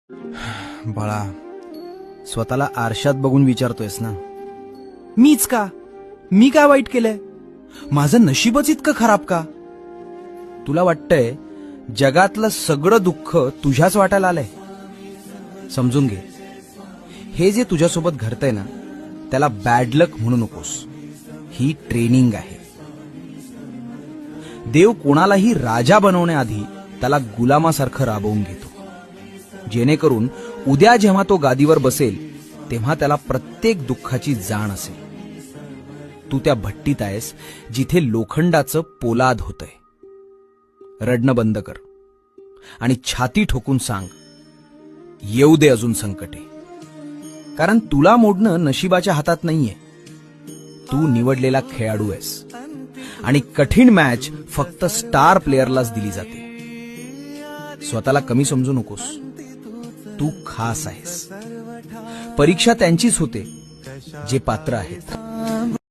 बाळा, स्वतःला आरशात बघून विचारतोयस ना, मीच का? मी काय वाईट केलंय? माझं नशीबच इतकं खराब का? तुला वाटतंय जगातलं सगळं दुःख तुझ्याच वाट्याला आलंय? समजून घे, हे जे तुझ्यासोबत घडतंय ना, त्याला बॅड लक म्हणू नकोस. ही ट्रेनिंग आहे. देव कोणालाही राजा बनवण्याआधी त्याला गुलामासारखं राबवून घेतो, जेणेकरून उद्या जेव्हा तो गादीवर बसेल तेव्हा त्याला प्रत्येक दुःखाची जाण असेल. तू त्या भट्टीत आहेस जिथे लोखंडाचं पोलाद होतंय. रडणं बंद कर आणि छाती ठोकून सांग, येऊ दे अजून संकटे. कारण तुला मोडणं नशिबाच्या हातात नाहीये. तू निवडलेला खेळाडू आहेस आणि कठीण मॅच फक्त स्टार प्लेयरलाच दिली जाते. स्वतःला कमी समजू नकोस. तू खास आहेस. परीक्षा त्यांचीच होते जे पात्र आहेत.